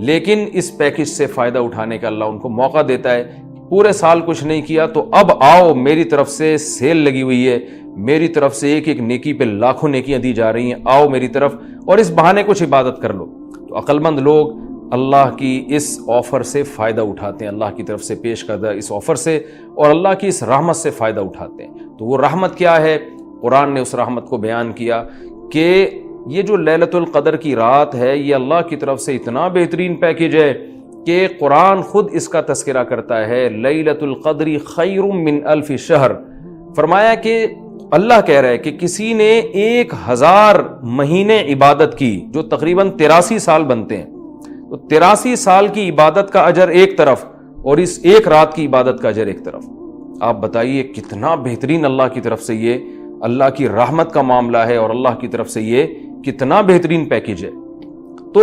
لیکن اس پیکج سے فائدہ اٹھانے کا اللہ ان کو موقع دیتا ہے. پورے سال کچھ نہیں کیا تو اب آؤ، میری طرف سے سیل لگی ہوئی ہے، میری طرف سے ایک ایک نیکی پہ لاکھوں نیکیاں دی جا رہی ہیں، آؤ میری طرف اور اس بہانے کچھ عبادت کر لو. تو عقل مند لوگ اللہ کی اس آفر سے فائدہ اٹھاتے ہیں، اللہ کی طرف سے پیش کردہ اس آفر سے اور اللہ کی اس رحمت سے فائدہ اٹھاتے ہیں. تو وہ رحمت کیا ہے؟ قرآن نے اس رحمت کو بیان کیا کہ یہ جو لیلۃ القدر کی رات ہے یہ اللہ کی طرف سے اتنا بہترین پیکج ہے کہ قرآن خود اس کا تذکرہ کرتا ہے، لیلۃ القدر خیر من الف شہر. فرمایا کہ اللہ کہہ رہا ہے کہ کسی نے 1000 مہینے عبادت کی، جو تقریباً 83 سال بنتے ہیں، تو 83 سال کی عبادت کا اجر ایک طرف اور اس ایک رات کی عبادت کا اجر ایک طرف. آپ بتائیے کتنا بہترین اللہ کی طرف سے یہ اللہ کی رحمت کا معاملہ ہے اور اللہ کی طرف سے یہ کتنا بہترین پیکج ہے. تو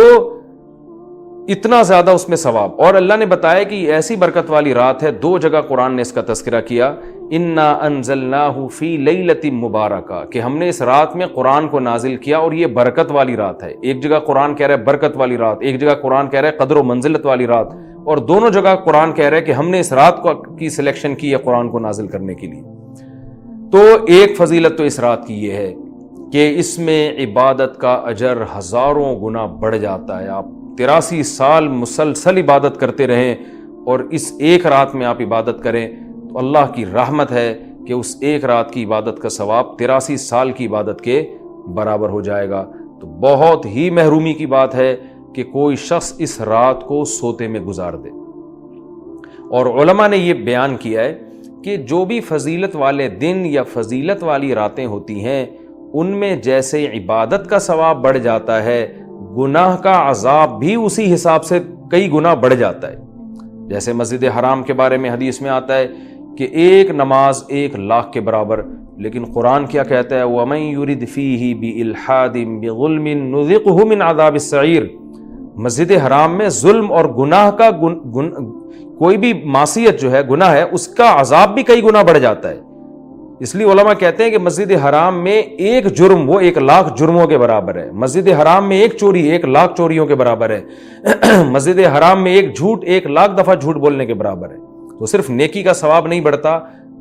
اتنا زیادہ اس میں ثواب. اور اللہ نے بتایا کہ یہ ایسی برکت والی رات ہے، 2 جگہ قرآن نے اس کا تذکرہ کیا، انا انزلناہ فی لیلۃ مبارکہ، کہ ہم نے اس رات میں قرآن کو نازل کیا اور یہ برکت والی رات ہے. ایک جگہ قرآن کہہ رہا ہے برکت والی رات، ایک جگہ قرآن کہہ رہا ہے قدر و منزلت والی رات، اور دونوں جگہ قرآن کہہ رہا ہے کہ ہم نے اس رات کی سلیکشن کی ہے قرآن کو نازل کرنے کے لیے. تو ایک فضیلت تو اس رات کی یہ ہے کہ اس میں عبادت کا اجر ہزاروں گنا بڑھ جاتا ہے. آپ 83 سال مسلسل عبادت کرتے رہیں اور اس ایک رات میں آپ عبادت کریں تو اللہ کی رحمت ہے کہ اس ایک رات کی عبادت کا ثواب 83 سال کی عبادت کے برابر ہو جائے گا. تو بہت ہی محرومی کی بات ہے کہ کوئی شخص اس رات کو سوتے میں گزار دے. اور علماء نے یہ بیان کیا ہے کہ جو بھی فضیلت والے دن یا فضیلت والی راتیں ہوتی ہیں ان میں جیسے عبادت کا ثواب بڑھ جاتا ہے، گناہ کا عذاب بھی اسی حساب سے کئی گنا بڑھ جاتا ہے. جیسے مسجد حرام کے بارے میں حدیث میں آتا ہے کہ ایک نماز 1,00,000 کے برابر، لیکن قرآن کیا کہتا ہے؟ وَمَن يُرِدْ فِيهِ بِإِلْحَادٍ بِظُلْمٍ نُذِقْهُ مِنْ عَذَابِ السَّعِيرِ. مسجد حرام میں ظلم اور گناہ کا کوئی بھی معصیت جو ہے، گناہ ہے، اس کا عذاب بھی کئی گنا بڑھ جاتا ہے. اس لیے علماء کہتے ہیں کہ مسجد حرام میں ایک جرم وہ 1,00,000 جرموں کے برابر ہے. مسجد حرام میں ایک چوری 1,00,000 چوریوں کے برابر ہے. مسجد حرام میں ایک جھوٹ 1,00,000 دفعہ جھوٹ بولنے کے برابر ہے. تو صرف نیکی کا ثواب نہیں بڑھتا،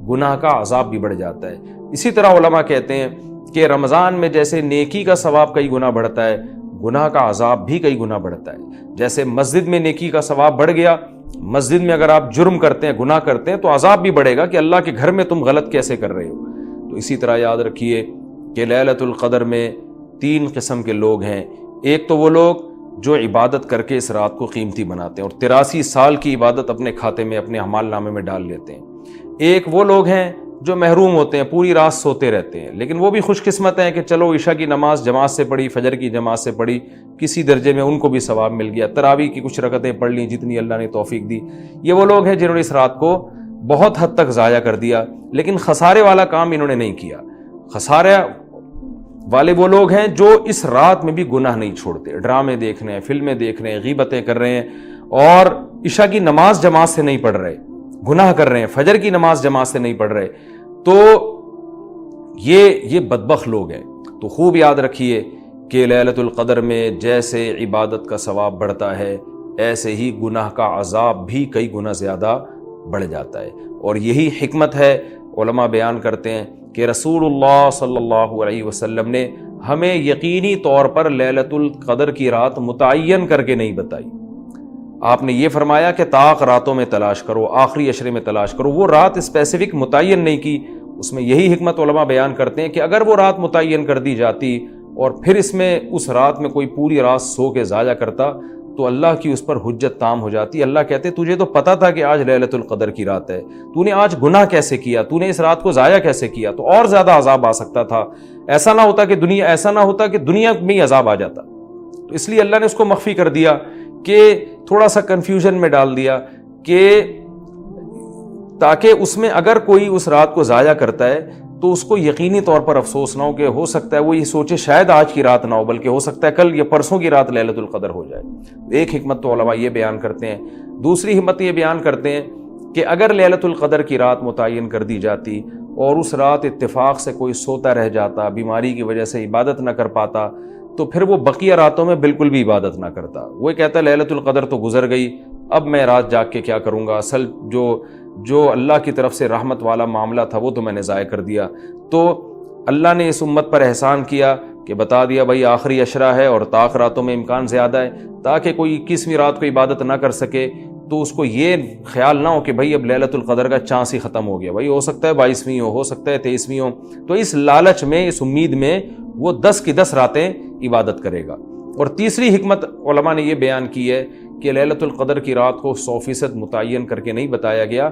گناہ کا عذاب بھی بڑھ جاتا ہے. اسی طرح علماء کہتے ہیں کہ رمضان میں جیسے نیکی کا ثواب کئی گنا بڑھتا ہے، گناہ کا عذاب بھی کئی گنا بڑھتا ہے. جیسے مسجد میں نیکی کا ثواب بڑھ گیا، مسجد میں اگر آپ جرم کرتے ہیں، گناہ کرتے ہیں، تو عذاب بھی بڑھے گا کہ اللہ کے گھر میں تم غلط کیسے کر رہے ہو. تو اسی طرح یاد رکھیے کہ لیلۃ القدر میں 3 قسم کے لوگ ہیں. ایک تو وہ لوگ جو عبادت کر کے اس رات کو قیمتی بناتے ہیں اور 83 سال کی عبادت اپنے کھاتے میں، اپنے اعمال نامے میں ڈال لیتے ہیں. ایک وہ لوگ ہیں جو محروم ہوتے ہیں، پوری رات سوتے رہتے ہیں، لیکن وہ بھی خوش قسمت ہیں کہ چلو عشاء کی نماز جماعت سے پڑھی، فجر کی جماعت سے پڑھی، کسی درجے میں ان کو بھی ثواب مل گیا. تراویح کی کچھ رکعتیں پڑھ لیں جتنی اللہ نے توفیق دی. یہ وہ لوگ ہیں جنہوں نے اس رات کو بہت حد تک ضائع کر دیا، لیکن خسارے والا کام انہوں نے نہیں کیا. خسارے والے وہ لوگ ہیں جو اس رات میں بھی گناہ نہیں چھوڑتے، ڈرامے دیکھ رہے ہیں، فلمیں دیکھ رہے ہیں، غیبتیں کر رہے ہیں اور عشاء کی نماز جماعت سے نہیں پڑھ رہے، گناہ کر رہے ہیں، فجر کی نماز جماعت سے نہیں پڑھ رہے. تو یہ بدبخت لوگ ہیں. تو خوب یاد رکھیے کہ لیلۃ القدر میں جیسے عبادت کا ثواب بڑھتا ہے ایسے ہی گناہ کا عذاب بھی کئی گنا زیادہ بڑھ جاتا ہے. اور یہی حکمت ہے، علماء بیان کرتے ہیں کہ رسول اللہ صلی اللہ علیہ وسلم نے ہمیں یقینی طور پر لیلۃ القدر کی رات متعین کر کے نہیں بتائی. آپ نے یہ فرمایا کہ طاق راتوں میں تلاش کرو، آخری عشرے میں تلاش کرو. وہ رات اسپیسیفک متعین نہیں کی. اس میں یہی حکمت علماء بیان کرتے ہیں کہ اگر وہ رات متعین کر دی جاتی اور پھر اس رات میں کوئی پوری رات سو کے ضائع کرتا تو اللہ کی اس پر حجت تام ہو جاتی. اللہ کہتے تجھے تو پتا تھا کہ آج لیلۃ القدر کی رات ہے، تو نے آج گناہ کیسے کیا، تو نے اس رات کو ضائع کیسے کیا، تو اور زیادہ عذاب آ سکتا تھا. ایسا نہ ہوتا کہ دنیا میں ہی عذاب آ جاتا. تو اس لیے اللہ نے اس کو مخفی کر دیا، کہ تھوڑا سا کنفیوژن میں ڈال دیا، کہ تاکہ اس میں اگر کوئی اس رات کو ضائع کرتا ہے تو اس کو یقینی طور پر افسوس نہ ہو، کہ ہو سکتا ہے وہ یہ سوچے شاید آج کی رات نہ ہو، بلکہ ہو سکتا ہے کل یا پرسوں کی رات لیلۃ القدر ہو جائے. ایک حکمت تو علماء یہ بیان کرتے ہیں. دوسری حکمت یہ بیان کرتے ہیں کہ اگر لیلۃ القدر کی رات متعین کر دی جاتی اور اس رات اتفاق سے کوئی سوتا رہ جاتا، بیماری کی وجہ سے عبادت نہ کر پاتا، تو پھر وہ بقیہ راتوں میں بالکل بھی عبادت نہ کرتا. وہ کہتا ہے لیلۃ القدر تو گزر گئی، اب میں رات جاگ کے کیا کروں گا، اصل جو اللہ کی طرف سے رحمت والا معاملہ تھا وہ تو میں نے ضائع کر دیا. تو اللہ نے اس امت پر احسان کیا کہ بتا دیا بھائی آخری عشرہ ہے اور طاق راتوں میں امکان زیادہ ہے، تاکہ کوئی 21ویں رات کو عبادت نہ کر سکے تو اس کو یہ خیال نہ ہو کہ بھائی اب لیلۃ القدر کا چانس ہی ختم ہو گیا، بھائی ہو سکتا ہے 22ویں ہو سکتا ہے 23ویں ہو. تو اس لالچ میں، اس امید میں وہ 10 کی 10 راتیں عبادت کرے گا. اور تیسری حکمت علماء نے یہ بیان کی ہے کہ لیلۃ القدر کی رات کو 100% متعین کر کے نہیں بتایا گیا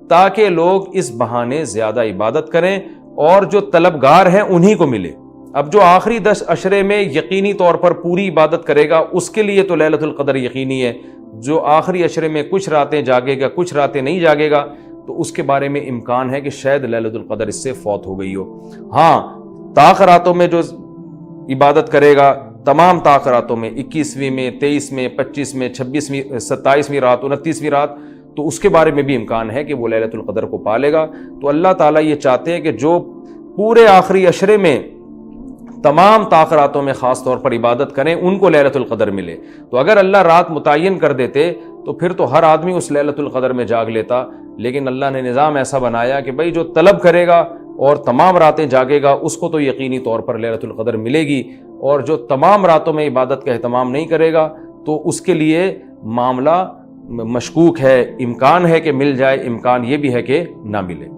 تاکہ لوگ اس بہانے زیادہ عبادت کریں اور جو طلبگار ہیں انہی کو ملے. اب جو آخری 10 عشرے میں یقینی طور پر پوری عبادت کرے گا اس کے لیے تو لیلۃ القدر یقینی ہے. جو آخری عشرے میں کچھ راتیں جاگے گا کچھ راتیں نہیں جاگے گا تو اس کے بارے میں امکان ہے کہ شاید لیلۃ القدر اس سے فوت ہو گئی ہو. ہاں طاق راتوں میں جو عبادت کرے گا، تمام طاق راتوں میں 21ویں میں 23 میں 25 میں 26ویں 27ویں رات 29ویں رات، تو اس کے بارے میں بھی امکان ہے کہ وہ لیلۃ القدر کو پا لے گا. تو اللہ تعالیٰ یہ چاہتے ہیں کہ جو پورے آخری عشرے میں تمام طاق راتوں میں خاص طور پر عبادت کریں ان کو لیلۃ القدر ملے. تو اگر اللہ رات متعین کر دیتے تو پھر تو ہر آدمی اس لیلۃ القدر میں جاگ لیتا، لیکن اللہ نے نظام ایسا بنایا کہ بھئی جو طلب کرے گا اور تمام راتیں جاگے گا اس کو تو یقینی طور پر لیلۃ القدر ملے گی، اور جو تمام راتوں میں عبادت کا اہتمام نہیں کرے گا تو اس کے لیے معاملہ مشکوک ہے، امکان ہے کہ مل جائے، امکان یہ بھی ہے کہ نہ ملے.